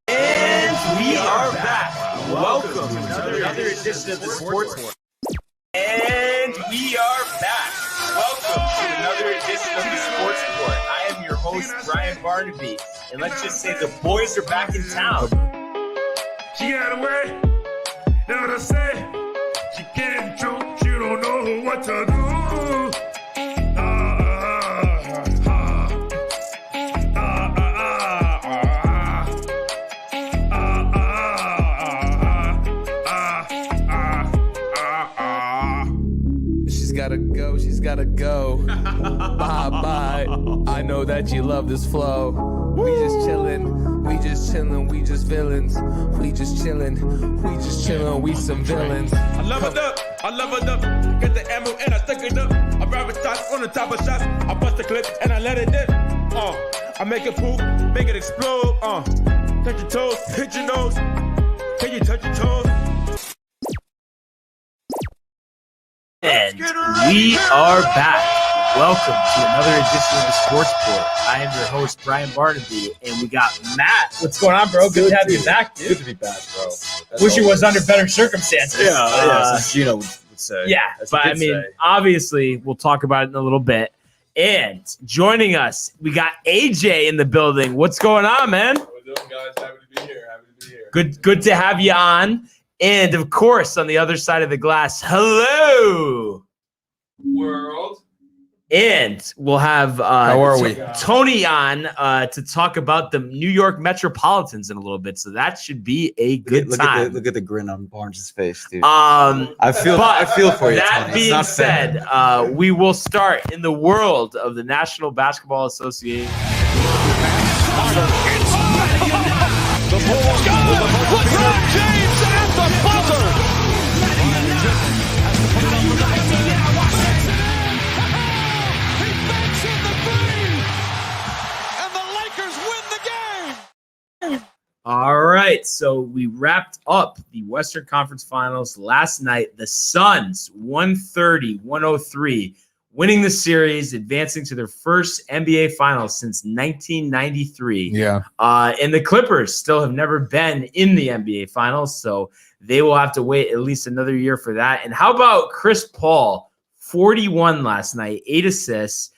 And we are back. Welcome to another edition of the Sports War. And we are back. Welcome to another edition of the Sports Report. I am your host, Brian Barnaby, and let's just say the boys are back in town. She got away, know what I say? She can't choke, she don't know what to do. She's gotta go. Bye. I know that you love this flow. We just chillin', we just villains. We just chillin', we some villains. I love it up. Get the ammo and I stick it up. I grab a shot on the top of shots. I bust the clip and I let it dip. I make it poop, make it explode. Touch your toes, hit your nose. Can you touch your toes? And we are back. Welcome to another edition of the Sports Report. I am your host, Brian Barnaby, and we got Matt. What's going on, bro? Good to have you back, dude. Good to be back, bro. Wish it was under better circumstances. As Gino would say. Yeah, but I mean, obviously, we'll talk about it in a little bit. And joining us, we got AJ in the building. What's going on, man? How we doing, guys? Happy to be here. Good to have you on. And of course, on the other side of the glass, hello, world. And we'll have How are we? Tony on to talk about the New York Metropolitans in a little bit. So that should be a good time. Look at the grin on Barnes' face, dude. I feel for you. That Tony. being said, we will start in the world of the National Basketball Association. LeBron James at the buzzer. He banks in the three, and the Lakers win the game. All right, so we wrapped up the Western Conference Finals last night. The Suns, 130-103, winning the series, advancing to their first NBA Finals since 1993. Yeah. And the Clippers still have never been in the NBA Finals, so they will have to wait at least another year for that. And how about Chris Paul, 41 last night, 8 assists.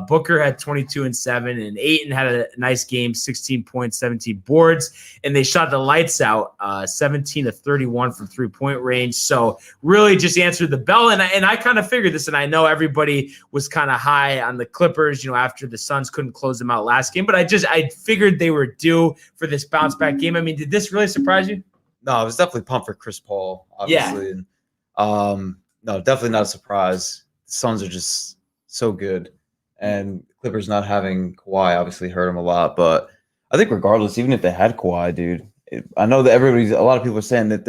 Booker had 22 and 7, and Ayton had a nice game, 16 points, 17 boards, and they shot the lights out, 17 of 31 from 3-point range. So really just answered the bell. And I kind of figured this, and I know everybody was kind of high on the Clippers, after the Suns couldn't close them out last game, but I figured they were due for this bounce back game. I mean, did this really surprise you? No, I was definitely pumped for Chris Paul, obviously. Yeah. And, no, definitely not a surprise. The Suns are just so good. And Clippers not having Kawhi obviously hurt him a lot. But I think regardless, even if they had Kawhi, dude, I know that a lot of people are saying that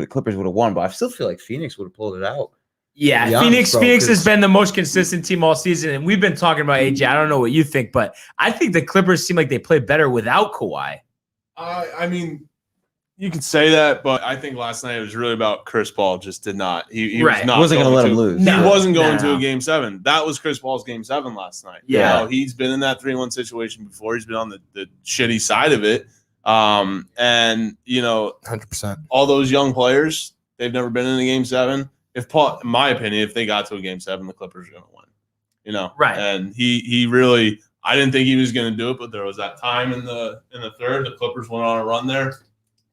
Clippers would have won, but I still feel like Phoenix would have pulled it out. Yeah, Phoenix has been the most consistent team all season, and we've been talking about AJ. I don't know what you think, but I think the Clippers seem like they play better without Kawhi. I mean, you could say that, but I think last night it was really about Chris Paul. Just did not. He was not wasn't going to let him lose. He wasn't going to a Game 7. That was Chris Paul's Game 7 last night. Yeah, he's been in that 3-1 situation before. He's been on the shitty side of it. And 100%. All those young players, they've never been in a Game 7. If Paul, in my opinion, if they got to a Game 7, the Clippers are going to win. Right? And he really, I didn't think he was going to do it, but there was that time in the third, the Clippers went on a run there.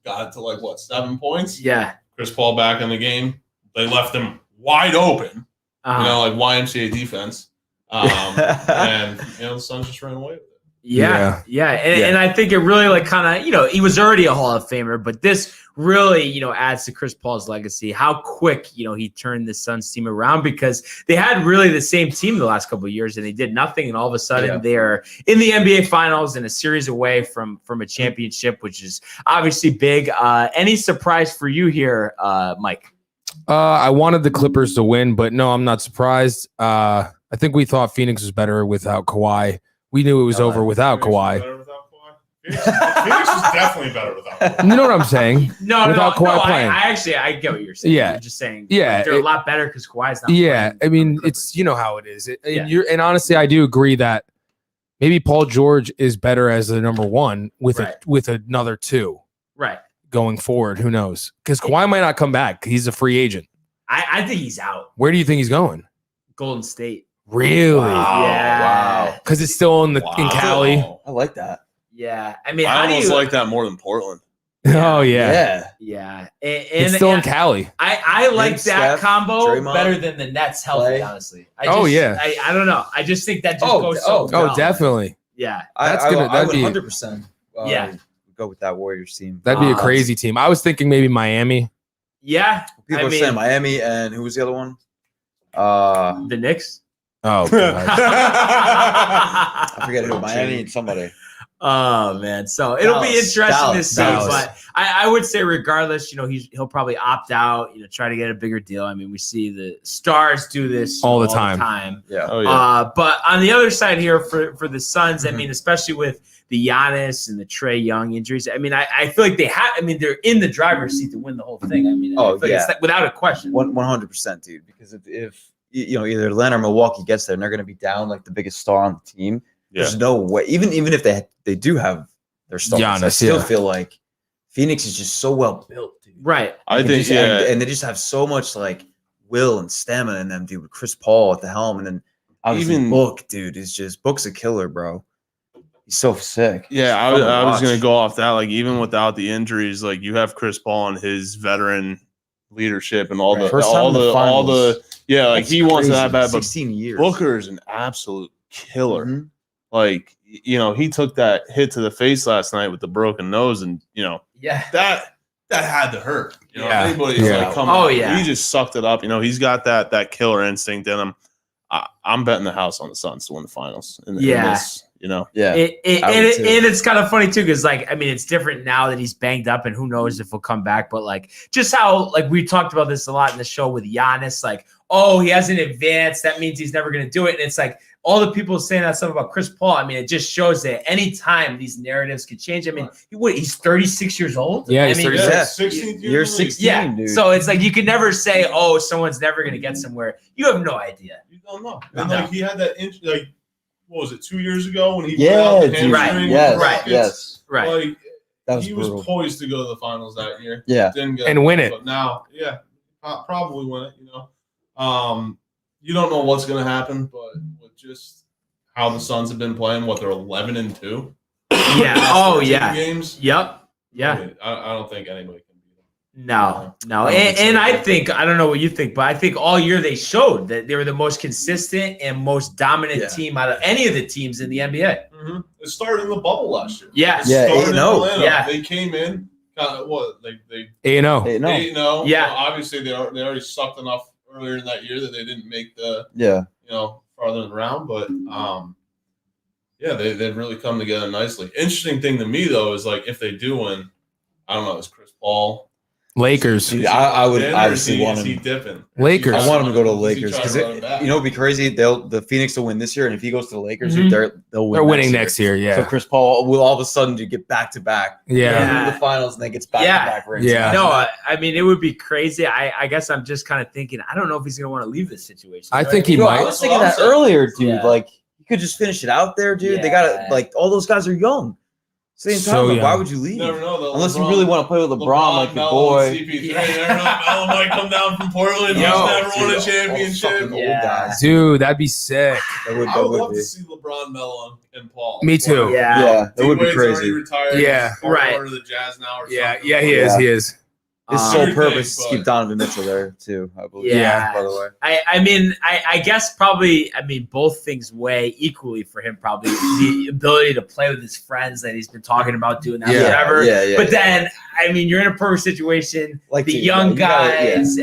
Got it to 7 points? Yeah. Chris Paul back in the game. They left him wide open, like YMCA defense. And the Suns just ran away with it. Yeah. And I think it really he was already a Hall of Famer, but this really, adds to Chris Paul's legacy. How quick, he turned the Suns team around, because they had really the same team the last couple of years and they did nothing. And all of a sudden they're in the NBA Finals and a series away from a championship, which is obviously big. Any surprise for you here, Mike? I wanted the Clippers to win, but no, I'm not surprised. I think we thought Phoenix was better without Kawhi. We knew it was over without Kawhi. Phoenix was definitely better without Kawhi. You know what I'm saying? Without Kawhi playing. I get what you're saying. Yeah. You're just saying they're a lot better because Kawhi's not playing. I mean, it's how it is. And honestly, I do agree that maybe Paul George is better as the number one with Right. with another 2 Right. going forward. Who knows? Because Kawhi might not come back. He's a free agent. I think he's out. Where do you think he's going? Golden State. Really? Yeah. Wow. Because it's still in Cali. Wow. I like that. Yeah. I mean, I how do almost you like that more than Portland. Oh yeah. Yeah. It's still in Cali. I like Him, that Steph, combo Draymond, better than the Nets healthy, Clay. honestly. I don't know. I just think that just Oh, goes so oh, Oh, well. definitely. Yeah. That's I gonna- that'd would be- 100% Yeah. go with that Warriors team. That'd be a crazy team. I was thinking maybe Miami. Yeah. People I are mean, saying Miami, and who was the other one? the Knicks. Oh, God. I forget who. Miami and somebody. Oh man, so it'll be Dallas. interesting to see. Dallas. But I would say, regardless, he'll probably opt out. Try to get a bigger deal. I mean, we see the stars do this All the time. Yeah. Oh yeah. But on the other side here for the Suns, I Mhm. mean, especially with the Giannis and the Trae Young injuries, I mean, I feel like they have. I mean, they're in the driver's seat to win the whole thing. I mean, I feel like it's without a question. 100%, dude. Because if either Atlanta or Milwaukee gets there, and they're going to be down like the biggest star on the team. There's no way. Even if they do have their stars, I Giannis, still yeah. feel like Phoenix is just so well built, dude. Right. I think and they just have so much like will and stamina in them, dude. With Chris Paul at the helm, and then obviously Even- Book, dude, is just Book's a killer, bro. He's so sick. Yeah, He's fun to I was watch. going to go off that. Like, even without the injuries, like you have Chris Paul and his veteran leadership and all Right. the First time all in the the finals. like That's he wants crazy. that bad. But 16 years. Booker is an absolute killer. Mhm. Like, he took that hit to the face last night with the broken nose, and Yeah. that had to hurt. Yeah. Anybody's Yeah. like, come Oh, on. yeah. He just sucked it up. He's got that killer instinct in him. I'm betting the house on the Suns to win the finals. In Yeah. this, Yeah. And would too. it's kind of funny too, because I mean, it's different now that he's banged up, and who knows if he'll come back. But just how we talked about this a lot in the show with Giannis, oh, he hasn't advanced, that means he's never going to do it. And it's all the people saying that stuff about Chris Paul. I mean, it just shows that anytime these narratives could change. I mean, he's 36 years old. Yeah, I he's mean, 36. Yeah. 16th year You're in the league. 16, yeah. dude. So it's you can never say, oh, someone's never going to get somewhere. You have no idea. You don't know. No. And he had that what was it, 2 years ago when he Yeah, put out the dude. hamstring Right. Yes. with the Rockets? Yes. Right. Like, That was he was brutal. poised to go to the finals that year. Yeah. Didn't get And win it. But now, probably win it. You don't know what's going to happen, but with just how the Suns have been playing, they're 11-2. Yeah. Last Oh, 13 yeah. Games. Yep. Yeah. I mean, I don't think anybody can beat them. No. I don't think so And I either. think, I don't know what you think, but I think all year they showed that they were the most consistent and most dominant Yeah. team out of any of the teams in the NBA. Mm-hmm. It started in the bubble last year. Yeah. It Yeah, started in 8-0. Atlanta. Yeah. They came in, they A&O. Hey, no. 8-0. Yeah. Well, obviously, they already sucked enough earlier in that year that they didn't make the Yeah. farther in the round. But they've really come together nicely. Interesting thing to me though is if they do win, I don't know, is Chris Paul? Lakers. Dude, I would Is obviously he, want is he him. dipping? Lakers. I want him to go to the Is he Lakers trying because to run it back? it'd be crazy. The Phoenix will win this year, and if he goes to the Lakers, Mhm. they'll win. They're winning next year. So Yeah. Chris Paul will all of a sudden get back to back. Yeah. Win the finals, and then gets back to back rings. Yeah. No, I mean, it would be crazy. I guess I'm just kind of thinking, I don't know if he's going to want to leave this situation. I You know think what I he mean? Bro, I might. was thinking That's that what I'm saying. earlier, dude. Yeah. You could just finish it out there, dude. They Yeah. got all those guys are young. Same time, So why young. would you leave? You never know. Though. Unless you really want to play with LeBron, like your Melo, boy. and CP3. Yeah. You never know. Melo might come down from Portland. He's Yo, never won a Dude, championship. all the fucking old Yeah. guys. Dude, that'd be sick. That I would would love be. to see LeBron, Melo, and Paul. Me too. Yeah. Yeah, that would be D-Wade's already crazy. retired. Yeah. He's Right. Over to the Jazz now. Or Yeah. something. Yeah, he Yeah. is. He is. His Um, sole Weird purpose thing, is to keep but- Donovan Mitchell there too. I believe. Yeah. By the way. I mean, I guess probably, both things weigh equally for him, probably the ability to play with his friends that he's been talking about doing that, Yeah. whatever. Yeah. But then, you're in a perfect situation. Like The dude, young you gotta- guys,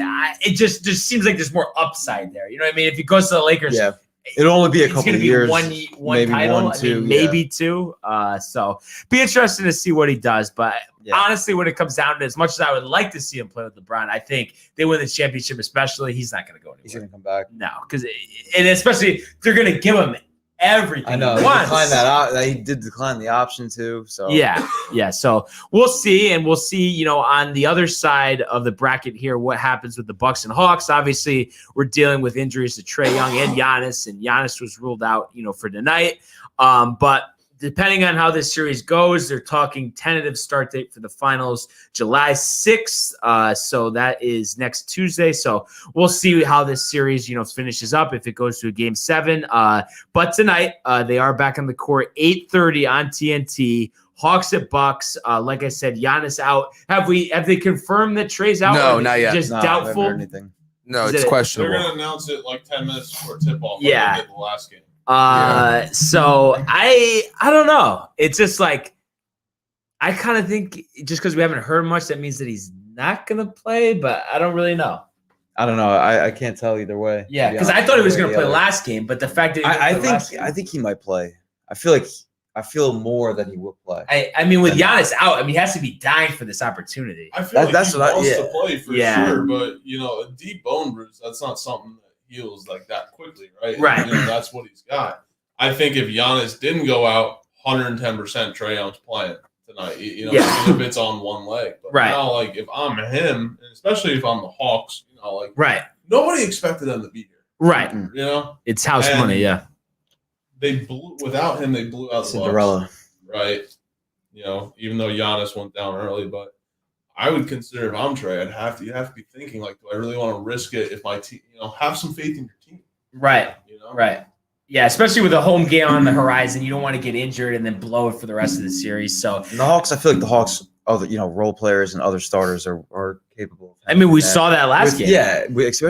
it just seems like there's more upside there. You know what I mean? If he goes to the Lakers, Yeah. It'll only be a it's couple going to of be years. one maybe title. one, two, maybe two. So be interesting to see what he does. But Yeah. honestly, when it comes down to it, as much as I would like to see him play with LeBron, I think they win the championship, especially. He's not going to go He's anywhere. gonna come back. No, and especially they're going to give him everything. I know. He He wants. declined that. He did decline the option too. So Yeah. So we'll see, and we'll see. On the other side of the bracket here, what happens with the Bucks and Hawks. Obviously, we're dealing with injuries to Trae Young and Giannis, and Giannis was ruled out, for tonight. But depending on how this series goes, they're talking tentative start date for the finals, July 6th. So that is next Tuesday. So we'll see how this series, finishes up if it goes to a game 7. But tonight, they are back on the court, 8:30 on TNT. Hawks at Bucks. Like I said, Giannis out. Have they confirmed that Trae's out? No, Or not yet. Just No, I haven't doubtful. heard anything. No, Is it's it- They're questionable. gonna announce it like 10 minutes before tip-off. Yeah. Like they did the last game. So I don't know. It's just like I kind of think just because we haven't heard much, that means that he's not gonna play. But I don't really know. I don't know. I can't tell either way. Yeah, to be because I honest. thought he was One way gonna or play the other. last game, but the fact that he I didn't play last game- think he might play. I feel more that he will play. I mean, with Giannis out, he has to be dying for this opportunity. I feel That's he what I- wants yeah. to play for Yeah. sure, but a deep bone bruise, that's not something that heals like that quickly, right? Right. That's what he's got. I think if Giannis didn't go out, 110% Trae Young's playing tonight. Yeah. Even if it's on one leg. But Right. now, like if I'm him, and especially if I'm the Hawks, Right, nobody expected them to be here. right. It's house And- money. Yeah, They blew without him. They blew out the Cinderella. Bucks, right? Even though Giannis went down early, but I would consider if I'm Trae, you have to be thinking like, do I really want to risk it if my team, have some faith in your team, right, right. Yeah, especially with a home game on the horizon, you don't want to get injured and then blow it for the rest of the series. So And the Hawks, I feel like the Hawks, other role players and other starters are capable. Of we handling saw that last game. Yeah,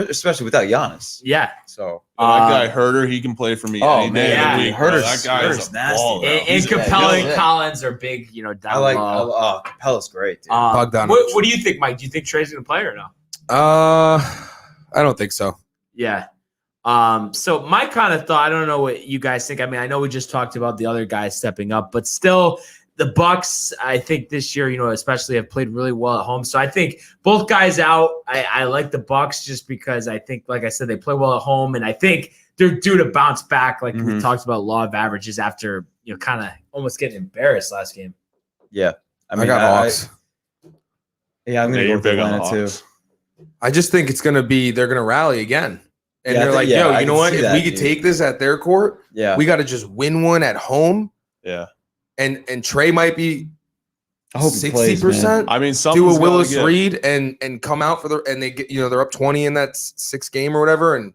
especially without Giannis. Yeah. So that guy Herter, he can play for me. Oh, any man, day of the yeah. week, Herter's- bro. That guy Herter's is a nasty, baller. bro. And He's- Capella yeah, and yeah. Collins are big, down I like low. Capella's great, dude. Bogdanovich. What do you think, Mike? Do you think Trae's gonna play or no? I don't think so. Yeah. So my kind of thought, I don't know what you guys think. I know we just talked about the other guys stepping up, but still the Bucks, I think this year, especially have played really well at home. So I think both guys out. I like the Bucks just because I think, like I said, they play well at home, and I think they're due to bounce back. Like we talked about law of averages after, kind of almost getting embarrassed last game. Yeah, I got Hawks. Yeah, I'm gonna go with Atlanta too. I just think they're gonna rally again. And Yeah, I they're think- like, yeah, yo, I you know can what? see If that, we could dude. take this at their court, Yeah, we got to just win one at home. Yeah. And Trae might be I hope he plays, man. 60%. I mean, Do a Willis Reed and come out for and they get they're up 20 in that 6th game or whatever. And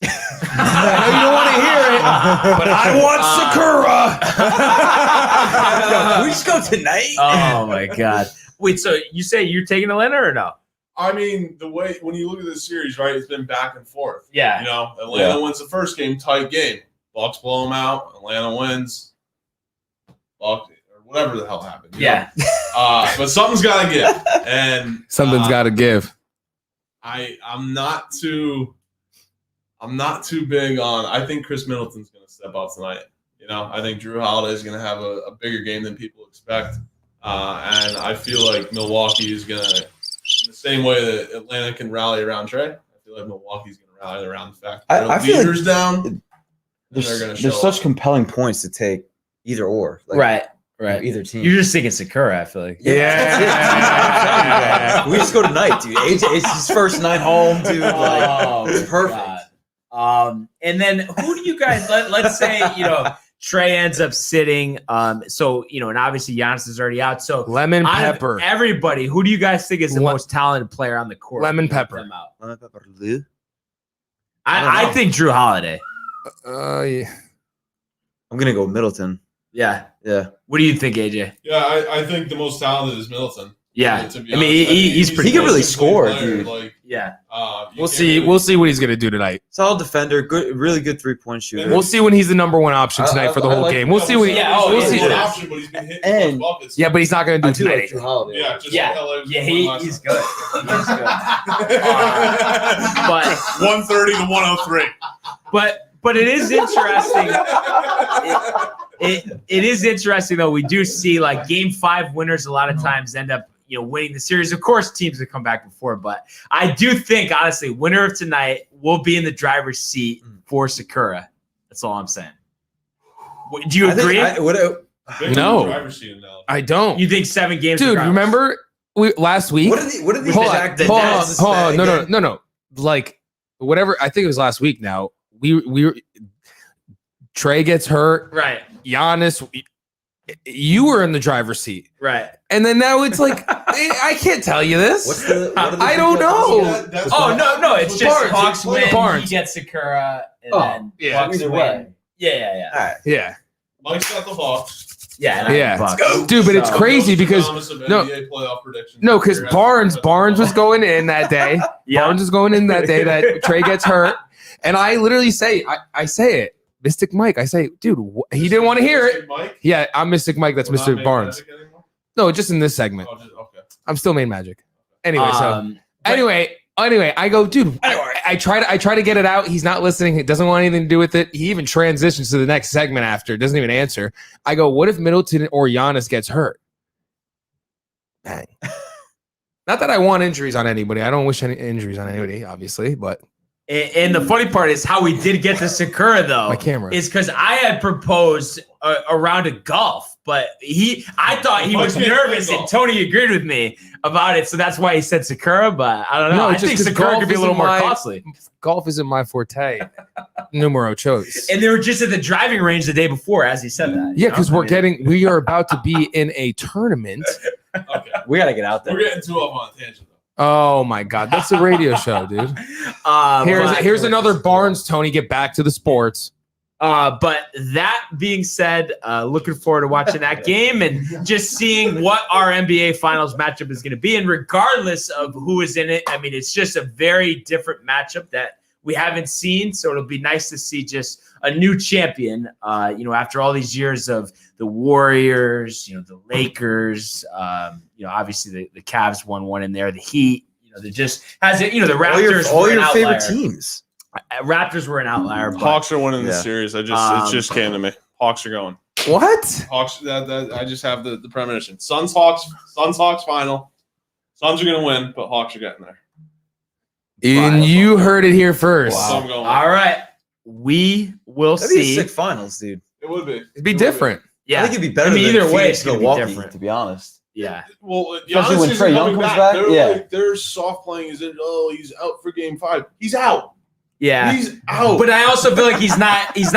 I know you don't want to hear it, but I want Sakura. Can we just go tonight? Oh my God. Wait, so you say you're taking Atlanta or no? I mean, the way when you look at this series, right, it's been back and forth. Yeah. Atlanta wins the first game, tight game. Bucks blow them out. Atlanta wins. Bucks or whatever the hell happened. Yeah. But something's got to give, and Something's got to give. I'm not too big on. I think Chris Middleton's going to step up tonight. I think Drew Holiday is going to have a bigger game than people expect, and I feel like Milwaukee is going to, in the same way that Atlanta can rally around Trae. I feel like Milwaukee's going to rally around the fact that I feel like leaders down. They're going to show There's such up. compelling points to take either or. Like, Right. Either team. You're just thinking Sakura, I feel like. Yeah. We just go tonight, dude. It's his first night home, dude. Like, it's my perfect. God. And then who do you guys let's say, Trae ends up sitting. So, and obviously Giannis is already out. So Lemon out of pepper. everybody, who do you guys think is the Le- most talented player on the court? Lemon Put pepper. them out. Lemon pepper, Lou? I think Drew Holiday. Yeah. I'm gonna go Middleton. Yeah. Yeah. What do you think, AJ? Yeah, I think the most talented is Middleton. Yeah. To be I mean, honest. he's pretty He can good. really He's a score, player, dude. Like, Yeah. We'll see. We'll see what he's gonna do tonight. Solid defender, good, really good 3-point shooter. We'll see when he's the number one option tonight for the whole like- game. We'll see what. we'll see One that. option, but he's been hitting And- those buckets. Yeah, but he's not gonna do I it do like tonight. Drew Holiday. Yeah, just Yeah. like LA was Yeah, doing last he's night. good. He's good. But 130 to 103. but it is interesting. It is interesting though. We do see like game 5 winners a lot of times end up winning the series. Of course, teams have come back before, but I do think honestly, winner of tonight will be in the driver's seat for Sakura. That's all I'm saying. Do you agree? They're No. in the driver's seat now. I don't. You think 7 games? Dude, regardless? remember last week? What did the Hold exact on, Nets hold on. say No. again? Like whatever. I think it was last week. Now we Trey gets hurt. Right. Giannis, you were in the driver's seat, Right. and then now it's like I can't tell you this. What are the I don't people- know. Oh no, it's just Barnes. Hawks win. Barnes. He gets Sakura, and Oh, then yeah, Bucks either win. way. Yeah. All right. Yeah, Mike's got the Hawks. Yeah. and I Yeah. have Bucks. Let's go. dude, but it's So- crazy because Thomas of no- NBA playoff predictions. no, because Barnes was going in that day. Yeah. Barnes was going in that day that Trey gets hurt, and I literally say, I say it, Mystic Mike. I say, dude, he didn't want to hear it. Mike? Yeah, I'm Mystic Mike. That's We're not Mr. making Barnes. Magic anymore? No, just in this segment. Oh, okay. I'm still main Magic. Anyway, But- Anyway, I go, dude. I try to get it out. He's not listening. He doesn't want anything to do with it. He even transitions to the next segment after. Doesn't even answer. I go, what if Middleton or Giannis gets hurt? Bang. Not that I want injuries on anybody. I don't wish any injuries on anybody, obviously, but And the funny part is how we did get to Sakura though. my camera. Is because I had proposed a round of golf, but I thought he was nervous, and Tony agreed with me about it, so that's why he said Sakura. But I don't know. No, I just think 'cause Sakura golf could be a little isn't more my- costly. Golf isn't my forte. Numero chose. And they were just at the driving range the day before, as he said that. Yeah, because we are about to be in a tournament. Okay. We gotta get out there. We're getting too off on a tangent, though. Oh my God, that's a radio show, dude. But Here's another Barnes, Tony. Get back to the sports. But that being said, looking forward to watching that game and just seeing what our NBA Finals matchup is going to be. And regardless of who is in it, I mean, it's just a very different matchup that we haven't seen. So it'll be nice to see just a new champion, after all these years of the Warriors, the Lakers, obviously the Cavs won one in there, the Heat, they just has it, the Raptors all were your an favorite outlier. teams. Raptors were an outlier. But, Hawks are winning the Yeah. series. It Um, just came to me. Hawks are going. What? Hawks. I just have the premonition. Suns Hawks final. Suns are gonna win, but Hawks are getting there. And you heard it here first. So I'm going. all right, we will That'd be see. a sick finals, dude. It would be. It'd be different. Yeah, I think it'd be better I mean, than either way, Phoenix it's gonna be Milwaukee, different. to be honest. Yeah, Well, Especially Giannis when isn't Trae Young coming comes back. back, They're yeah. like, they're soft playing. He's out for Game 5. He's out. yeah. He's out. But I also feel like he's not Kawhi. He's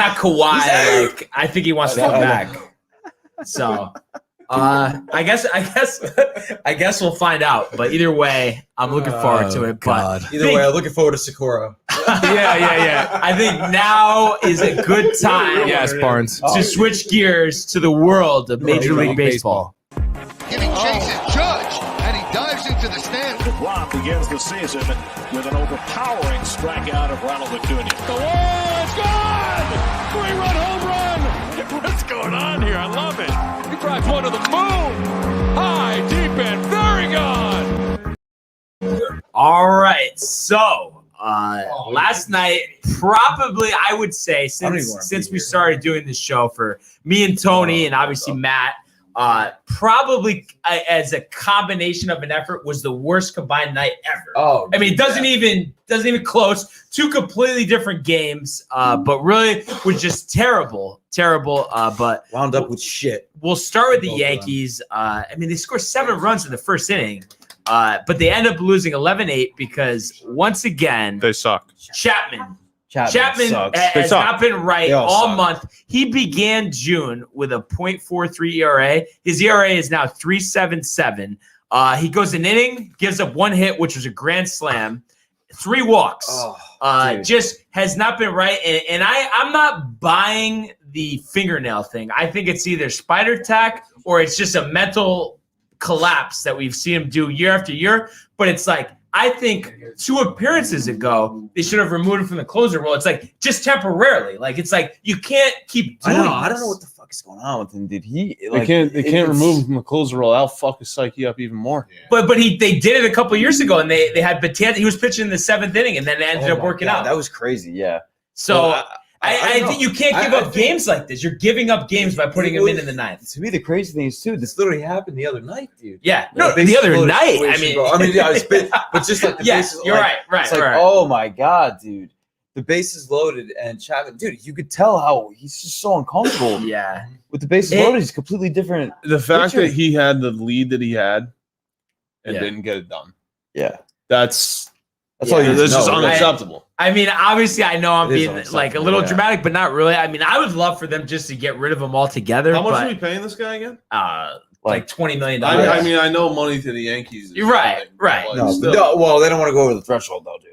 out. Like I think he wants to I know, come I back. So, I guess we'll find out. But either way, I'm looking forward to it. But Either way, I'm looking forward to Sakura. Yeah. I think now is a good time. Yes, Barnes. To switch gears to the world of Major League Baseball. Giving chase at Judge, and he dives into the stand. Rock begins the season with an overpowering strikeout of Ronald Acuna. The wall is gone! 3-run home run! What's going on here? I love it. He drives one to the moon. High, deep, and very gone. All right, so last night, probably I would say don't even wanna since be we here. started doing this show for me and Tony and obviously Matt, probably as a combination of an effort was the worst combined night ever. Oh, I mean, it doesn't even close. Two completely different games, but really was just terrible. But wound up with shit. we'll start with the Both of them. Yankees. I mean, they scored 7 runs in the first inning, but they end up losing 11-8 because once again, They suck. Chapman Chapman sucks. They has suck. not been right They all all suck. month. He began June with a .43 ERA. His ERA is now 3.77. He goes an inning, gives up 1 hit, which was a grand slam, 3 walks. Dude. Just has not been right. And I'm not buying the fingernail thing. I think it's either spider tack or it's just a mental collapse that we've seen him do year after year. But it's like, I think 2 appearances ago, they should have removed him from the closer role. It's like just temporarily. Like, it's like you can't keep doing I don't know this. what the fuck is going on with him. Did he? They can't remove him from the closer role. That'll fuck his psyche up even more. But they did it a couple years ago, and they had Batanza. He was pitching in the 7th inning, and then it ended up working out. That was crazy. Yeah. So Well, I don't think know. you can't give I up think- games like this. You're giving up games by putting him in the 9th. To me, the crazy thing is too. This literally happened the other night, dude. Yeah, Yeah, no, big the other exploded night. I situation, mean, bro. Yeah, but just like the yeah, bases, you're like, right. It's like, right. oh my god, dude. the bases loaded, and Chapman, dude, you could tell how he's just so uncomfortable. Yeah. With the bases loaded, he's completely different. The fact pitcher. that he had the lead that he had and Yeah. didn't get it done. Yeah. That's all you this is know, right? unacceptable. I mean, obviously, I know I'm It is being like a little unacceptable, yeah. dramatic, but not really. I mean, I would love for them just to get rid of him altogether. How much but, are we paying this guy again? like $20 million. I mean, I know money to the Yankees. You're right, right. Like, No, still. no, well, they don't want to go over the threshold, though, dude.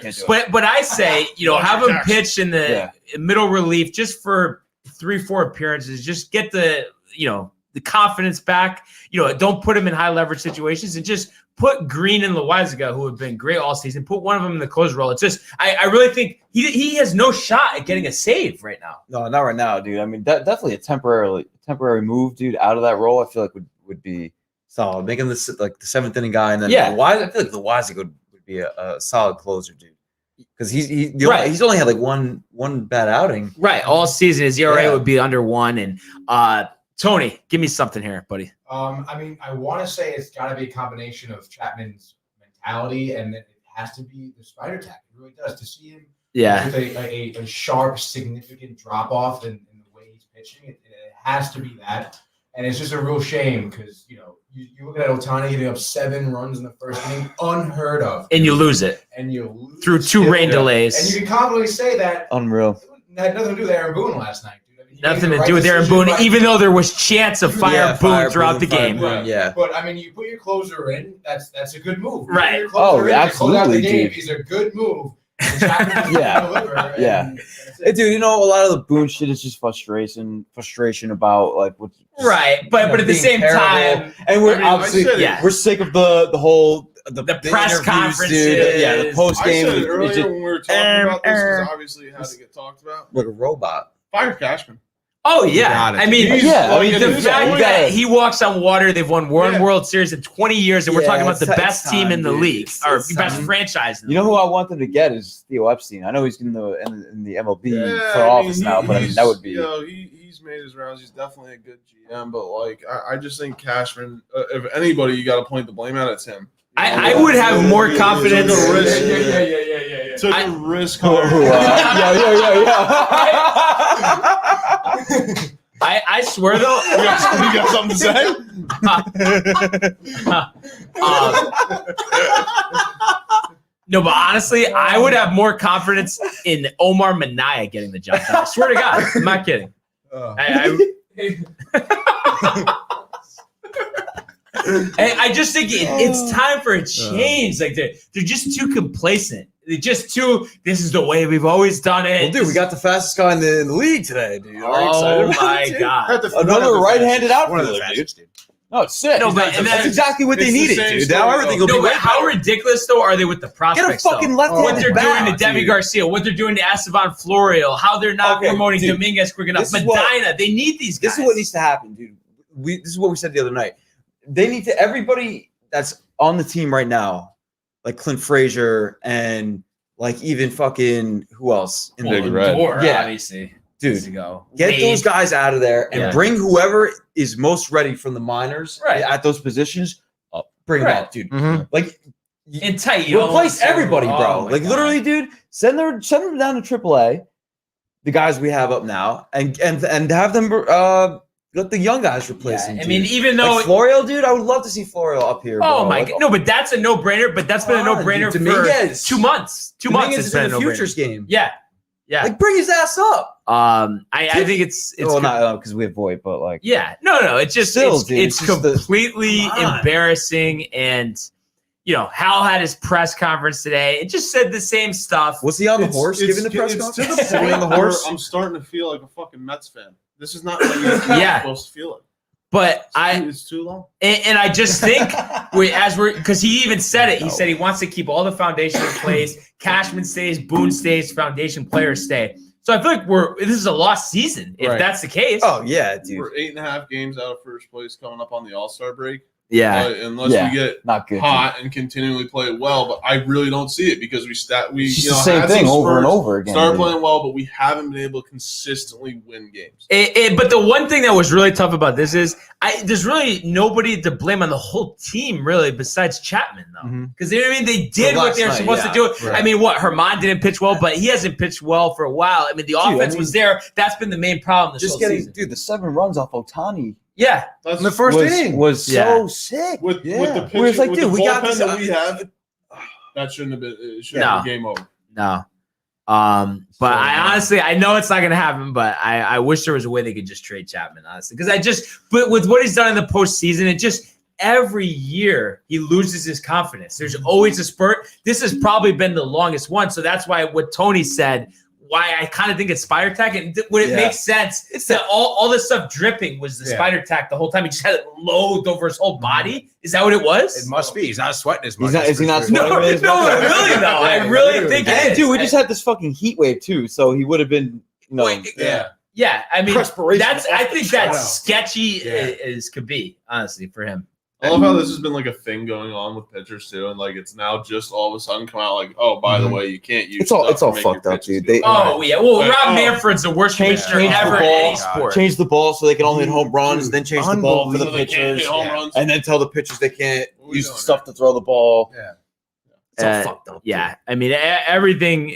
Can't do it. But I say, have him pitch in the middle relief just for 3-4 appearances. Just get the confidence back. Don't put him in high leverage situations, and just put Green and Loaizaga, who have been great all season. Put one of them in the closer role. It's just I really think he has no shot at getting a save right now. No, not right now, dude. I mean, definitely a temporary move, dude, out of that role. I feel like would be solid. Making this like the 7th inning guy, and then I feel like the Loaizaga would be a solid closer, dude. Because he's only had like one bad outing. Right, all season his ERA would be under 1. And Tony, give me something here, buddy. I mean, I want to say it's got to be a combination of Chapman's mentality, and then it has to be the spider tap. It really does. To see him with a sharp, significant drop off in the way he's pitching, it has to be that. And it's just a real shame because you look at Ohtani getting up 7 runs in the first inning, unheard of, and you lose it, through 2 rain delays, and you can confidently say that unreal. It had nothing to do with Aaron Boone last night. Nothing to do with Aaron Boone, even though there was chance of fire Boone throughout the game. Right. Yeah. But I mean, you put your closer in, that's a good move. Right. Oh, absolutely, dude. Is a good move. Yeah. Hey, dude, a lot of the Boone shit is just frustration about like what. Right, but at the same time, and we're we're sick of the whole the press conferences, dude. Yeah, the post game. I said it earlier when we were talking about this, because obviously it had to get talked about. Like a robot. Fire Cashman. Oh yeah, I mean, the fact that he walks on water. They've won one World Series in 20 years, and we're talking about the best team in the league, or best franchise. You know who I want them to get is Theo Epstein. I know he's in the MLB for office now, but I mean, that would be. He's made his rounds. He's definitely a good GM, but like I just think Cashman. If anybody you got to point the blame at, it's him. I would have more confidence. Took a risk. I swear though, you got something to say? No, but honestly, I would have more confidence in Omar Minaya getting the job done. I swear to God, I'm not kidding. I just think it's time for a change. Like they're just too complacent. They're just too. This is the way we've always done it. Well, dude, we got the fastest guy in the league today, dude. Oh my God! Another right-handed outfielder, dude. No, it's sick. No, but that's exactly what they needed, dude. Now everything will be but how ridiculous though are they with the prospects? Get a fucking left-handed what they're doing to Demi Garcia, what they're doing to Estevan Florial, how they're not promoting Dominguez quick enough. Medina, they need these guys. This is what needs to happen, dude. This is what we said the other night. They need to, everybody that's on the team right now, like Clint Frazier and like even fucking who else? In Big Red. Obviously. Dude, get those guys out of there and bring whoever is most ready from the minors at those positions up. Bring them up, dude. Mm-hmm. Like, and tight. Replace everybody, bro. Like, literally, dude, send them down to AAA, the guys we have up now, and have them let the young guys replace him. I mean, even though Florial, dude, I would love to see Florial up here. Oh my God, no, but that's a no-brainer. But that's been a no-brainer for 2 months. 2 months. It's been a futures game. Yeah. Like bring his ass up. I think it's well, not because we have Voight, but like no. It's just it's completely embarrassing. And Hal had his press conference today. It just said the same stuff. Was he on the horse giving the press conference? To the point on the horse. I'm starting to feel like a fucking Mets fan. This is not how you're supposed to feel it. But it's too long. And I just think because he even said it. He said he wants to keep all the foundation in place. Cashman stays, Boone stays, foundation players stay. So I feel like this is a lost season if that's the case. Oh yeah, dude. We're 8.5 games out of first place coming up on the All-Star break. Yeah. Unless Yeah. we get Not good. hot and continually play it well, but I really don't see it because It's just the had same thing some over and spurts, over again. started dude. playing well, but we haven't been able to consistently win games. But the one thing that was really tough about this is there's really nobody to blame on the whole team, really, besides Chapman, though. Because you know what I mean? They did what they were supposed to do. Right. I mean, Herman didn't pitch well, but he hasn't pitched well for a while. I mean, the offense was there. That's been the main problem this whole season. The 7 runs off Otani Yeah. That's In the first inning. was Yeah. so sick. with the pitching, Where it's like, with dude, the we got bullpen this. that we have. That shouldn't have been. It should No. have been game over. No. But I honestly, I know it's not going to happen, but I wish there was a way they could just trade Chapman, honestly. Because but with what he's done in the postseason, it just, every year he loses his confidence. There's always a spurt. This has probably been the longest one. So that's why what Tony said, why I kind of think it's spider tack. And would it make sense? It's that all this stuff dripping was the spider tack the whole time. He just had it loathed over his whole body. Is that what it was? It must be. He's not sweating as much. Is he not sweating? No, really though. I really think it is. Dude, we just had this fucking heat wave too, so he would have been, Yeah, I mean, Perspiration I think that's Wow. sketchy as could be, honestly, for him. I love how this has been like a thing going on with pitchers too, and like it's now just all of a sudden come out like, oh, by the way, you can't use. It's all stuff to make fucked your up, pitches dude. do They- it. Oh yeah, well, But- Rob Manfred's the worst pitcher change the ever in ball. any sport. change the ball so they can only hit home runs, then change the ball for the So they can't pitchers, hit home runs. and then tell the pitchers they can't What are we use doing, stuff to throw the ball. Yeah. It's all Uh, fucked up. Yeah, I mean everything,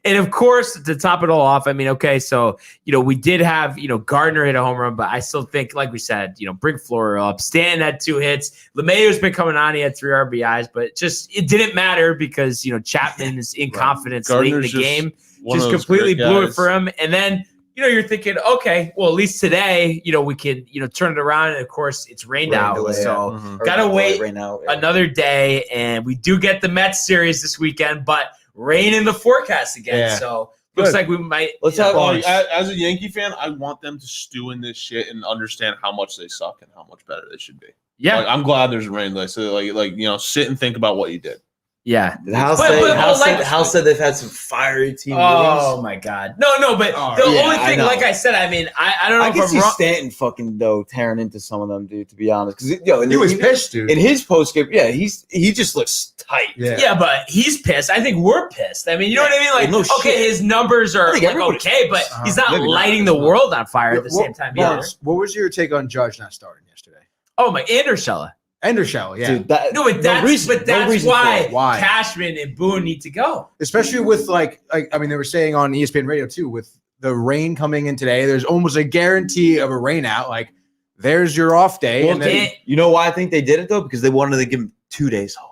and of course to top it all off, I mean, okay, so we did have Gardner hit a home run, but I still think, like we said, bring Flora up. Stan had 2 hits. LeMayo's been coming on; he had 3 RBIs, but it didn't matter because Chapman's inconfidence late in Gardner's the game one of just those completely great blew it guys. for him, and then. You're thinking, okay, well, at least today, we can, turn it around. And of course, it's rained out. away, So Or gotta wait right now. another day. And we do get the Mets series this weekend, but rain in the forecast again. Yeah. So looks like we might. Let's you know, have Well, as a Yankee fan, I want them to stew in this shit and understand how much they suck and how much better they should be. yeah. Like, I'm glad there's rain delay. So sit and think about what you did. Yeah. Hal said they've had some fiery team Oh meetings. my God. No, but Oh, the yeah, only I thing, know. like I said, I mean, I don't know I if can I'm see wrong. Stanton fucking tearing into some of them, dude. To be honest, because He was pissed, dude. in his post game. Yeah, he just looks tight. Yeah, but he's pissed. I think we're pissed. I mean, you know what I mean? Like, No okay, shit. his numbers are I think like everybody's okay, but pissed. he's not Maybe not. lighting the world on fire at the same time either. What was your take on Judge not starting yesterday? Oh my, and Urshela. And Urshela, yeah. Dude, that, No, but that's reason for why it. Why? Cashman and Boone need to go. Especially with like I mean, they were saying on ESPN Radio too, with the rain coming in today, there's almost a guarantee of a rain out. Like, there's your off day. Well, and then, You know why I think they did it though? Because they wanted to give him 2 days off.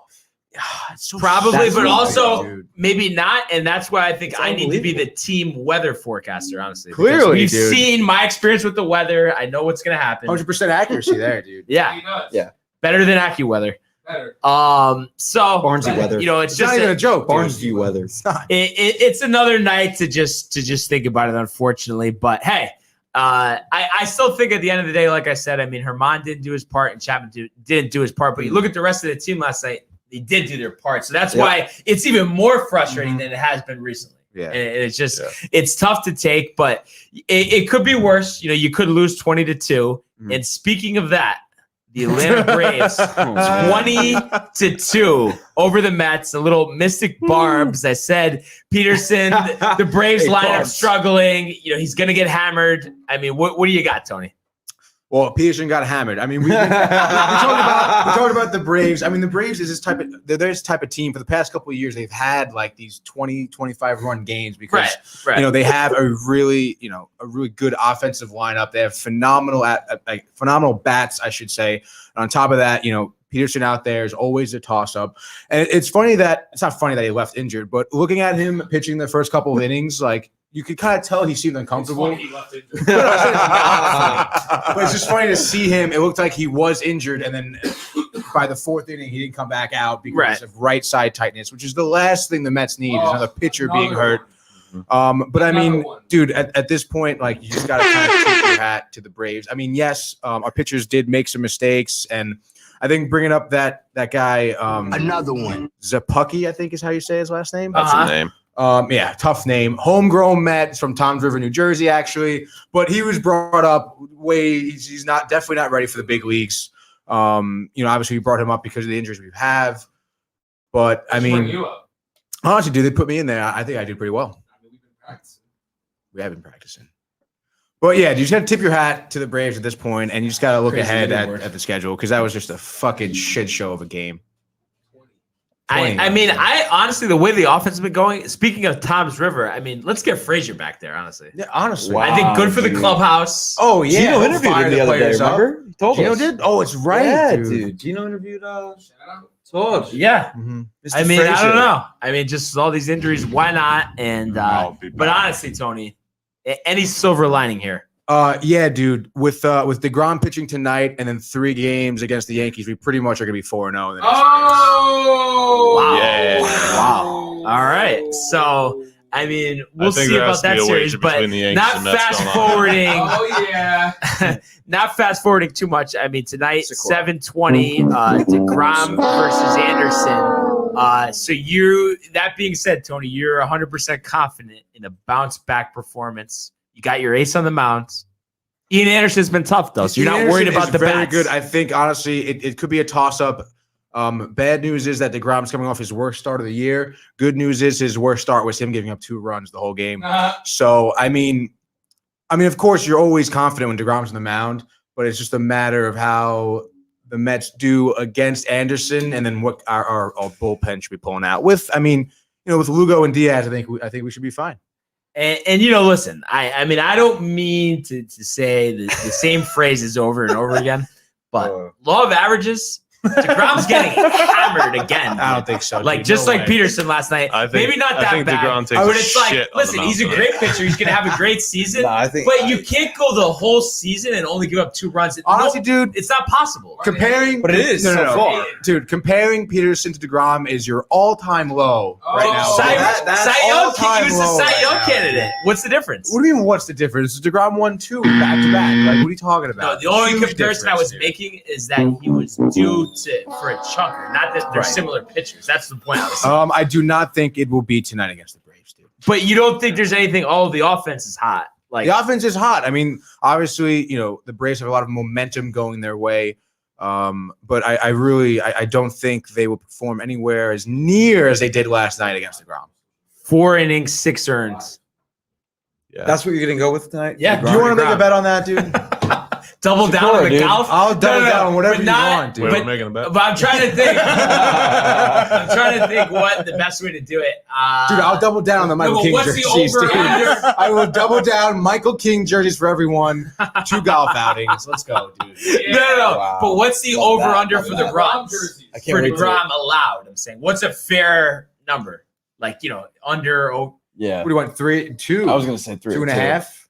Probably, That's but what also dude. maybe not. And that's why I think It's I need to be the unbelievable. team weather forecaster, honestly. because Clearly, we've dude. seen my experience with the weather. I know what's going to happen. 100% accuracy there, dude. Yeah. Yeah. Better than AccuWeather. Better. So Barnesy weather. it's It's just not even a joke. dude. Barnesview weather. It's not. it's another night to just think about it, unfortunately. But hey, I still think at the end of the day, like I said, I mean, Herman didn't do his part and Chapman didn't do his part. But you look at the rest of the team last night; they did do their part. So that's why it's even more frustrating than it has been recently. Yeah. And it's just it's tough to take, but it could be worse. You could lose 20-2. And speaking of that, the Atlanta Braves 20-2 over the Mets. A little Mystic Barbs. I said Peterson, the Braves lineup Barbs. struggling. He's gonna get hammered. I mean, what do you got, Tony? Well, Peterson got hammered. I mean, we talked about the Braves. I mean, the Braves is they're this type of team. For the past couple of years, they've had like these 20, 25 run games because Right. they have a really good offensive lineup. They have phenomenal bats, I should say. And on top of that, Peterson out there is always a toss up. And it's not funny that he left injured, but looking at him pitching the first couple of innings, like, you could kind of tell he seemed uncomfortable. But it's just funny to see him. It looked like he was injured, and then by the 4th inning, he didn't come back out because of right side tightness, which is the last thing the Mets need is another pitcher being hurt. But I mean, dude, at this point, like, you just got to kind of tip your hat to the Braves. I mean, yes, our pitchers did make some mistakes, and I think bringing up that guy, Another one. Zapucki, I think is how you say his last name. That's a name. Yeah, tough name. Homegrown Met from Toms River, New Jersey, actually. But he was brought up he's definitely not ready for the big leagues. Obviously we brought him up because of the injuries we have. But I mean, honestly, dude, they put me in there. I think I did pretty well. We have been practicing. But yeah, you just got to tip your hat to the Braves at this point, and you just got to look ahead at the schedule because that was just a fucking shit show of a game. I mean, honestly, the way the offense has been going, speaking of Tom's River, I mean, let's get Frazier back there, honestly. Yeah, honestly. I think good for the clubhouse. Oh, yeah. Gino interviewed him the other day, remember? He told Gino us. did? Oh, it's right, yeah, dude. Gino interviewed Todd. Yeah. Mm-hmm. I mean, I don't know. I mean, just all these injuries, why not? And but honestly, Tony, any silver lining here? Yeah, dude. With DeGrom pitching tonight and then 3 games against the Yankees, we pretty much are gonna be 4-0. Wow! Yeah. Wow! All right. So I mean, we'll see about that series, but not fast forwarding. Oh yeah. Not fast forwarding too much. I mean, tonight 7:20, DeGrom versus Anderson. So that being said, Tony, you're 100% confident in a bounce back performance. You got your ace on the mound. Ian Anderson's been tough though, so you're not worried about the very bats. good. I think honestly, it could be a toss up. Bad news is that DeGrom's coming off his worst start of the year. Good news is his worst start was him giving up 2 runs the whole game. So I mean, of course, you're always confident when DeGrom's on the mound, but it's just a matter of how the Mets do against Anderson, and then what our bullpen should be pulling out with. With Lugo and Diaz, I think we should be fine. And listen, I mean, I don't mean to say the same phrases over and over again, but law of averages, DeGrom's getting hammered again. I don't think so. Like Peterson last night. Maybe not that bad. DeGrom takes but it's shit listen, he's a great pitcher. He's gonna have a great season. But you can't go the whole season and only give up 2 runs. Honestly, dude, it's not possible. Comparing, but it is so far. Dude. Comparing Peterson to DeGrom is your all-time low right now. He was a Cy Young candidate. What's the difference? What do you mean? What's the difference? DeGrom won 2 back to back. Like, what are you talking about? No, the only comparison I was making is that he was due for a chunker, not that they're similar pitchers. That's the point I was saying. I do not think it will be tonight against the Braves, dude. But you don't think there's anything? Oh, the offense is hot. Like the offense is hot. I mean, obviously, the Braves have a lot of momentum going their way. But I don't think they will perform anywhere as near as they did last night against DeGrom. 4 innings, 6 earns. Yeah. That's what you're gonna go with tonight? Yeah. Do you want to make a bet on that, dude? Double down on the golf? I'll double down on whatever you want, dude. We're making a bet. But I'm trying to think. What the best way to do it. Dude, I'll double down on the Michael King jerseys, dude. I will double down Michael King jerseys for everyone. 2 golf outings. Let's go, dude. Yeah. No. Wow. But what's the over-under for the runs? For DeGrom allowed, I'm saying. What's a fair number? Like, under. Yeah. What do you want? 3, 2? I was gonna say 3. 2.5.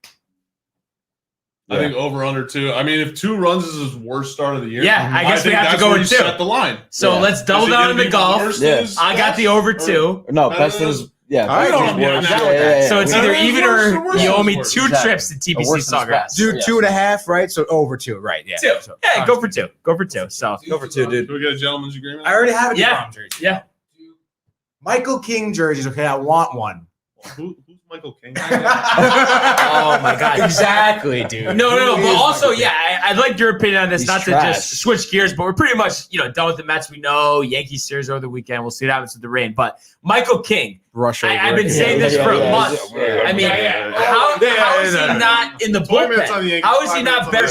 I think over under 2. I mean, if 2 runs is his worst start of the year, I guess we have to go with 2. Set the line. So let's double down on the golf. Yes. I got the over 2. No, best is All right, so it's either even or you owe me 2 trips to TPC Sawgrass. Do 2.5, right? So over 2, right? Yeah. 2. So, Go for 2. Go for 2. So go for 2, dude. Do we get a gentleman's agreement? I already have a DeGrom jersey. Yeah. Michael King jerseys. Okay, I want one. Who's Michael King? Oh my God! Exactly, dude. No. But also, I'd like your opinion on this. He's not trash. to just switch gears, but we're pretty much done with the Mets. We know Yankees series over the weekend. We'll see what happens with the rain. But Michael King, I've been saying this for a month. I mean, how is he not in the bullpen? How is he not better?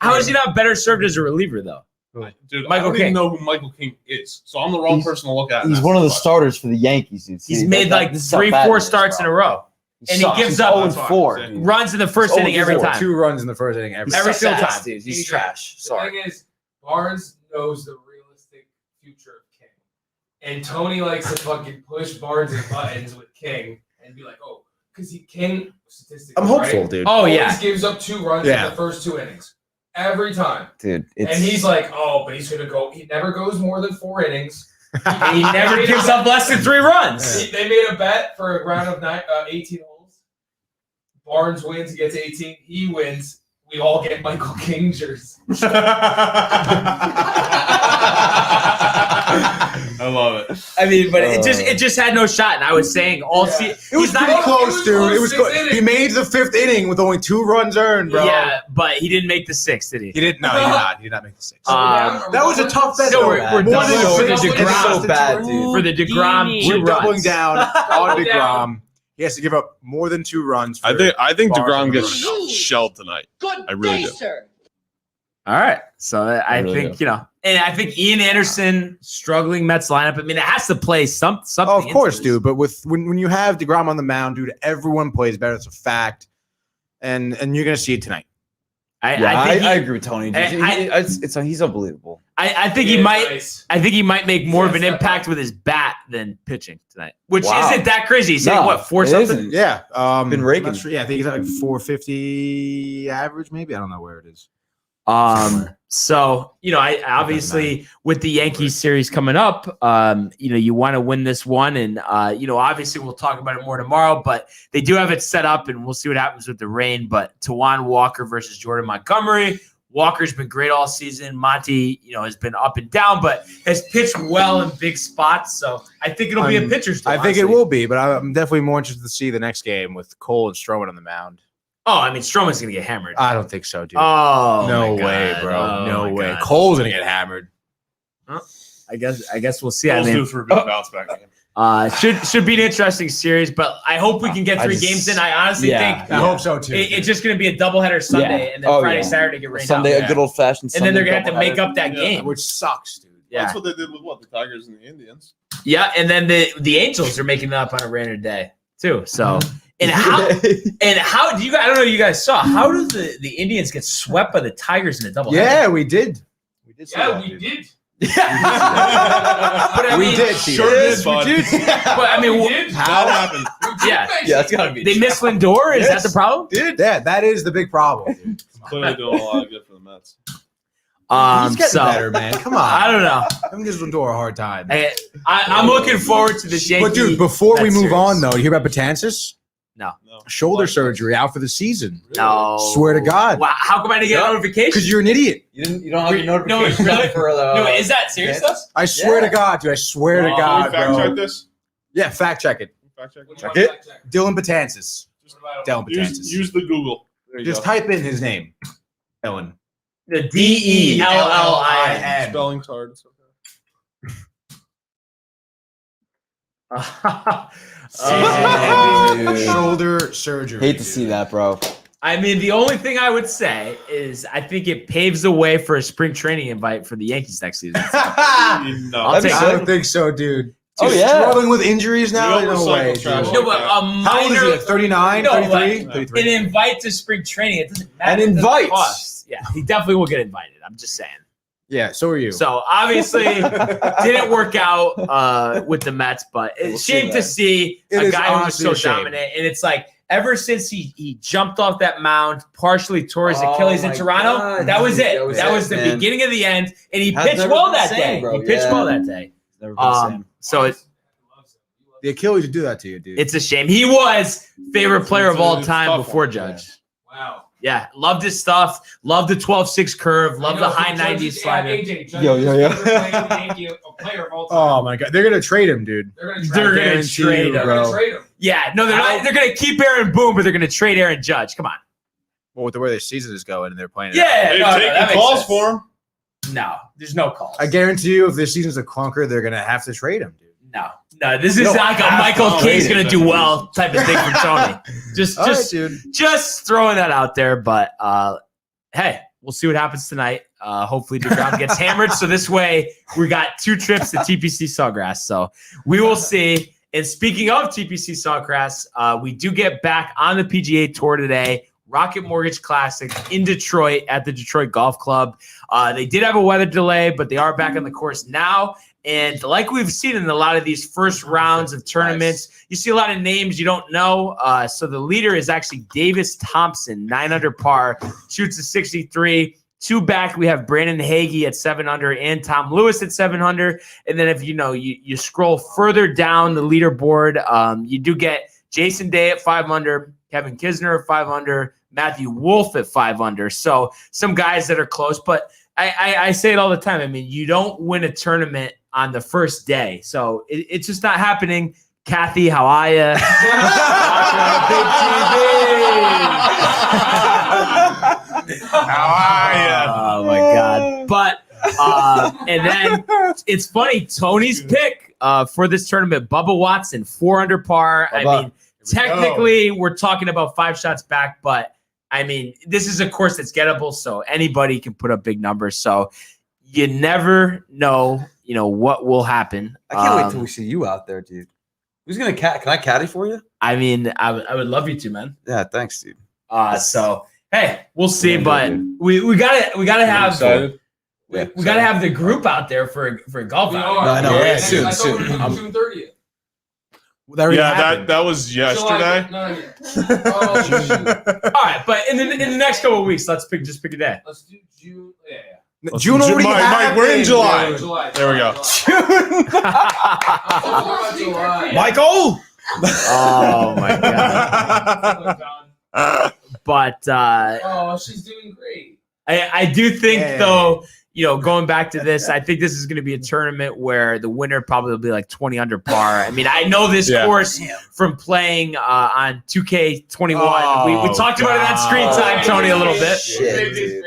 How is he not better served as a reliever though? Dude, Michael I don't King. even know who Michael King is, so I'm the wrong person to look at. He's one of the starters for the Yankees, dude. He's made like 3-4 starts in a row. And he gives up 0-4. runs in the first inning every time. 2 runs in the first inning every single time. Dude. He's trash. Sorry. The thing is, Barnes knows the realistic future of King. And Tony likes to fucking push Barnes and buttons with King and be like, oh, because King statistically. I'm hopeful, dude. Oh, yeah. Always gives up 2 runs in the first 2 innings. Every time. Dude. And he's like, oh, but he's going to go. He never goes more than 4 innings. He never gives up less than 3 runs. They made a bet for a round of 18 holes. Barnes wins, he gets 18. He wins. We all get Michael King jerseys. I love it. I mean, but it just had no shot. And I was saying all season. It was pretty close, dude. It was close. He made the 5th inning with only 2 runs earned, bro. Yeah, but he didn't make the 6th, did he? He didn't. No, he did not. He did not make the 6th. That was a tough bet. So we're doubling for the It's DeGrom. so bad, dude. For the DeGrom, 2 We're doubling runs. down on DeGrom. He has to give up more than 2 runs. I think Barnes DeGrom and gets Bruno. shelled tonight. I really do. Sir. All right. So I really think, and I think Ian Anderson, struggling Mets lineup. I mean, it has to play something. Oh, of course, into this. dude. But when you have DeGrom on the mound, dude, everyone plays better. It's a fact. And you're going to see it tonight. I agree with Tony. He's unbelievable. I think he might. I think he might make more of an impact with his bat than pitching tonight, which isn't that crazy. He's saying what 4 something. Isn't. Yeah. Been raking. I'm not sure. Yeah, I think he's at like 450 average, maybe. I don't know where it is. So I obviously with the Yankees series coming up, you want to win this one, and obviously we'll talk about it more tomorrow. But they do have it set up, and we'll see what happens with the rain. But Tawan Walker versus Jordan Montgomery. Walker's been great all season. Monty, has been up and down, but has pitched well in big spots. So I think it'll be a pitcher's duel. I think it will be, but I'm definitely more interested to see the next game with Cole and Stroman on the mound. Oh, I mean, Stroman's gonna get hammered. I don't think so, dude. Oh, no my way, God. bro. Oh, No my way. God. Cole's gonna get hammered. I guess we'll see. Cole's I due mean, for a big bounce back game. should be an interesting series, but I hope we can get 3 games in. I honestly think I hope so too. it's just going to be a doubleheader Sunday and then Friday, Saturday get rained Sunday, out. a good old fashioned. And then they're going to have to make up that game, which sucks, dude. Yeah, That's what they did with the Tigers and the Indians. Yeah, and then the Angels are making it up on a rainy day too. So and how do you guys? I don't know. You guys saw how do the Indians get swept by the Tigers in a doubleheader? Yeah, we did. We did. did. But we did. Sure did, bud. But I mean, How happened? Yeah, that's gotta be. they missed Lindor. Is that the problem? Yeah, that is the big problem. Dude. Clearly doing a lot of good for the Mets. He's getting better, man. Come on. I don't know. I'm giving Lindor a hard time. I'm looking forward to this Yankee. But dude, before we Mets move series. on, though, you hear about Betances? No. Shoulder surgery, out for the season. No. Swear to God. Wow, how come I didn't get a notification? Because you're an idiot. You don't have your notification really? for the. No, is that serious though? I swear to God, dude. I swear to God, Can we fact bro. check this? Yeah, fact check it. Fact check. Check it. Dylan Betances. Dylan Betances. Use the Google. There you Just go. type in his name. Dylan. The DELLIN. Spelling's hard. It's okay. Shoulder surgery. Hate to see that, bro. I mean, the only thing I would say is I think it paves the way for a spring training invite for the Yankees next season. So No. I'll take I don't think so, dude. Oh, He's yeah. struggling with injuries now. We don't No way, recycle trash. dude. no, but a How old is he? minor Like 39, No, 33? but 33. an invite to spring training. It doesn't matter. An It doesn't invite. cost. Yeah, he definitely will get invited. I'm just saying. Yeah, so are you. So obviously didn't work out with the Mets, but it's see shame to that. see It a is guy who was honestly so a shame. dominant. And it's like ever since he jumped off that mound, partially tore his Oh Achilles in my Toronto, God. that was it. That was the it, man. beginning of the end. And he Has pitched never well been the that same, day. bro. He pitched Yeah. well that day. Never been the same. So the Achilles would do that to you, dude. it's a shame. He was favorite player of all It's time tough before one, Judge. Wow. Yeah, loved his stuff. Loved the 12-6 curve. Loved the high 90s slider. Oh, my God. They're going to trade him, dude. They're They're gonna gonna trade him. bro. trade him. Yeah, no, they're not. They're gonna keep Aaron Boone, but they're gonna trade Aaron Judge. Come on. Well, with the way their season is going and they're playing. Yeah, They've no, taken that makes calls sense. for him. No, there's no calls. I guarantee you, if their season's a clunker, they're going to have to trade him, dude. No, this is No, like a Michael no, K's trade gonna do well type of thing from Tony. All right, dude. Just throwing that out there. But hey, we'll see what happens tonight. Hopefully DeGrom gets hammered. So this way we got 2 trips to TPC Sawgrass. So we will see. And speaking of TPC Sawgrass, we do get back on the PGA Tour today. Rocket Mortgage Classic in Detroit at the Detroit Golf Club. They did have a weather delay, but they are back on the course now. And like we've seen in a lot of these first rounds of tournaments, you see a lot of names you don't know. So the leader is actually Davis Thompson, 9 under par, shoots a 63. 2 back, we have Brandon Hagee at 7 under and Tom Lewis at 7 under. And then if you scroll further down the leaderboard, you do get Jason Day at 5 under, Kevin Kisner at 5 under, Matthew Wolf at 5 under. So some guys that are close, but I say it all the time. I mean, you don't win a tournament on the first day. So it's just not happening. Kathy, how are you? How are you? Oh my God. But and then it's funny, Tony's pick for this tournament, Bubba Watson, 4 under par. Bubba. I mean, technically we're talking about 5 shots back, but I mean, this is a course that's gettable, so anybody can put up big numbers. So you never know, what will happen. I can't wait till we see you out there, dude. Who's gonna can I caddy for you? I mean, I would love you to, man. Yeah, thanks, dude. So hey, we'll see, Yeah, but dude. we gotta have Yeah, we gotta have the group out there for a golf outing. No, I know. Yeah, soon. June 30th. That was yesterday. Oh, shoot. All right, but in the next couple of weeks, let's pick a day. Let's do June. Yeah. June already Mike, we're in happened. July. There we go. July. Michael. Oh my God! But Oh, she's doing great. I do think Yeah. though, going back to this, I think this is going to be a tournament where the winner probably will be like 20 under par. I mean, I know this course from playing on 2K21. Oh, we talked about it on Screen Time, Tony, a little bit. Shit, dude.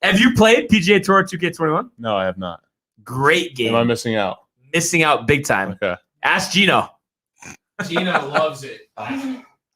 Have you played PGA Tour 2K21? No, I have not. Great game. Am I missing out? Missing out big time. Okay. Ask Gino. Gina loves it.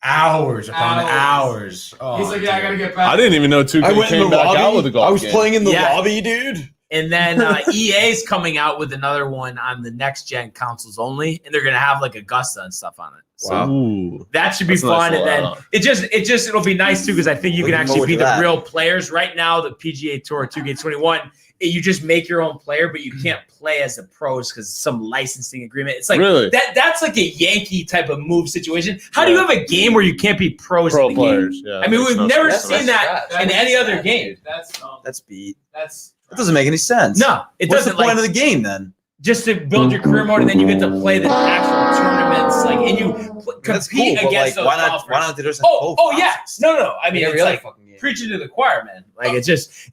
Hours upon Hours. hours. Oh, He's like, yeah, I gotta get back. I didn't even know 2K came back out with a golf game. in the Yeah. lobby, dude. And then EA's coming out with another one on the next gen consoles only, and they're gonna have like Augusta and stuff on it. So Wow. Ooh. that should be That's a nice fun. And little then add-on. it'll be nice too because I think you can Looking actually forward be to the that. real players. Right now, the PGA Tour 2K21, you just make your own player, but you can't play as the pros because some licensing agreement. It's like Really? that's like a Yankee type of move situation. How do you have a game where you can't be pros Pro in the game? players. Yeah. I mean, we've never sense. seen that in any other game. That's That's beat. that's That doesn't make any sense. No, it What's doesn't. the point like, of the game then? just to build your career mode, and then you get to play the actual tournaments, and you That's compete cool, but against those why not? golfers. Why not do just have Oh, both yeah. options? No. I mean, Every it's other like fucking game. preaching to the choir, man. Like it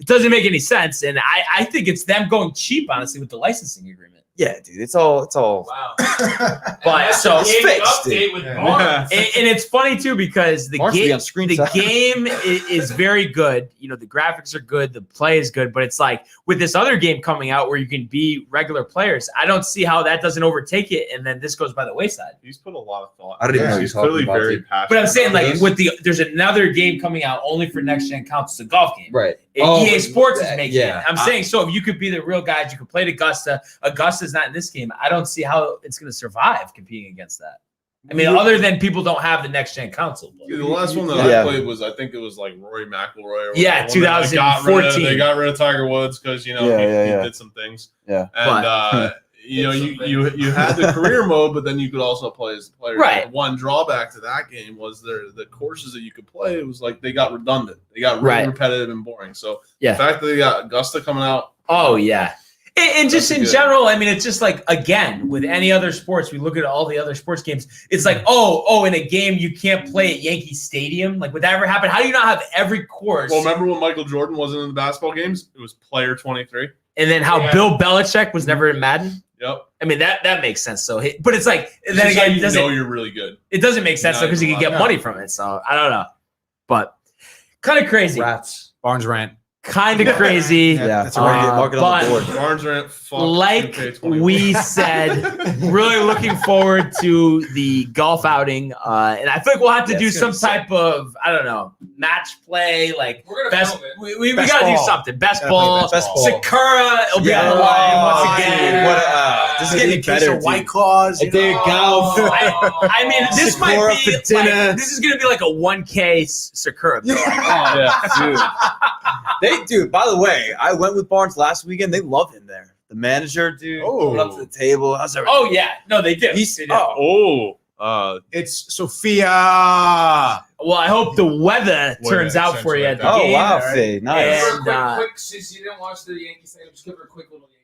doesn't make any sense, and I think it's them going cheap, honestly, with the licensing agreement. Yeah, dude. It's all. wow. But so It's fixed, update with Yeah. Barnes. and it's funny too because the Marks will be on game screen the time. game is very good. The graphics are good, the play is good, but it's like with this other game coming out where you can be regular players, I don't see how that doesn't overtake it, and then this goes by the wayside. He's put a lot of thought. I don't even know what He's you're talking clearly about, very dude. passionate. But I'm saying about like this. there's another game coming out only for next gen consoles, a golf game. Right. And Oh, EA Sports is yeah, making yeah. it. I'm saying, so if you could be the real guys, you could play at Augusta. Augusta's not in this game. I don't see how it's going to survive competing against that. I mean, other than people don't have the next gen console. But. The last one that Yeah. I played was, I think it was like Rory McIlroy. Or Yeah, whatever, one that 2014. They got rid of Tiger Woods because he did some things. Yeah. And you had the career mode, but then you could also play as a player. Right. One drawback to that game was the courses that you could play. It was like they got redundant. They got really Right. repetitive and boring. So Yeah. the fact that they got Augusta coming out. Oh yeah. And just That's in good. general, I mean, it's just like, again, with any other sports, we look at all the other sports games. It's like, oh, in a game you can't play at Yankee Stadium. Like, would that ever happen? How do you not have every course? Well, remember when Michael Jordan wasn't in the basketball games? It was player 23. And then how Yeah. Bill Belichick was never in Madden. Yep. I mean, that makes sense. So, but it's like, and then It's just again, how you know you're really good. it doesn't make sense Not though because you even can get allowed. money from it. So I don't know, but kind of crazy. Rats. Barnes rant. Kind of crazy. Yeah. that's a right. Mark it on the but- board. Barnes rant. Fuck Like 2K21. we said, really looking forward to the golf outing, and I feel like we'll have to Yeah, do it's some gonna be type of, I don't know, match play, like We're gonna best. film it. We Best gotta do ball. something. Best Gotta play ball. best ball. Sakura will be on the Yeah. line once Oh, again. dude, what This is getting better, White dude. Claws. you There you know? go. I mean, this Sakura might be for dinner. like, this is gonna be like a 1K Sakura. bill. Dude, by the way, I went with Barnes last weekend. They love him there. The manager, dude, coming up to the table. How's everything? Oh yeah, no, they do. He's They do. It's Sophia. Well, I hope the weather turns out for you at the Oh, game. wow, Faye. Nice. And, Quick, since you didn't watch the Yankees thing, just give her a quick little Yankee.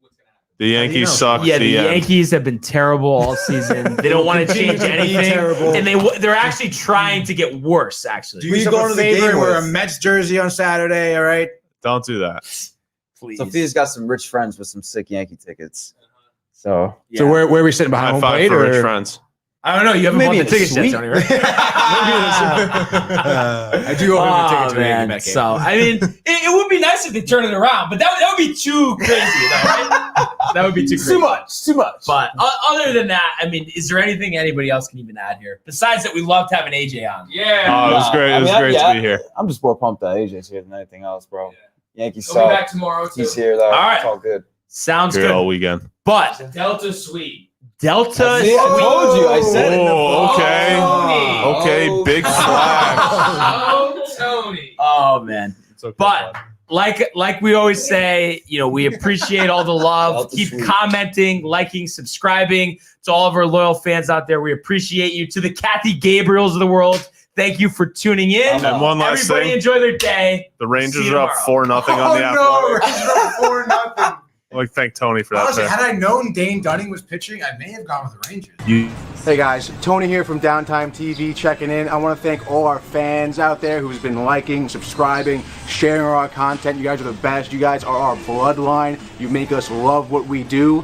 What's gonna happen? The Yankees know? suck. Yeah, the the Yankees have been terrible all season. They don't want to change anything, and they're actually trying to get worse. Actually, Do Who you yourself going a to the favor game and wear a with? Mets jersey on Saturday, all right? Don't do that. please. Sophia's got some rich friends with some sick Yankee tickets. So So where are we sitting behind High home five plate for Rich or? Friends. I don't know. You haven't Maybe bought the in the tickets yet, suite. Tony, right? I do owe him a ticket to the Yankee Met game. So I mean, it would be nice if they turn it around, but that would be too crazy, though, right? That would be too crazy. Too much. But other than that, I mean, is there anything anybody else can even add here besides that we loved having AJ on? Yeah. Oh, it was great. It was great to be here. I'm just more pumped that AJ's here than anything else, bro. Yankees He'll be back suck. tomorrow, too. He's here though. All right. It's all good. Sounds Here all good. weekend. But Delta Suite. Delta. See, I told you. I said it. In the Oh, okay. Tony. Okay, big flag. Oh, Tony. Oh man. It's okay, But bud. like we always say, we appreciate all the love. Delta Keep Suite. commenting, liking, subscribing. To all of our loyal fans out there, we appreciate you. To the Kathy Gabriels of the world, thank you for tuning in. And one last Everybody thing. enjoy their day. The See Rangers you are up tomorrow. 4-0 on the Athletic. Rangers are 4-0. I'd like to thank Tony for that. Honestly, pick. had I known Dane Dunning was pitching, I may have gone with the Rangers. Hey guys, Tony here from Downtime TV checking in. I want to thank all our fans out there who's been liking, subscribing, sharing our content. You guys are the best. You guys are our bloodline. You make us love what we do.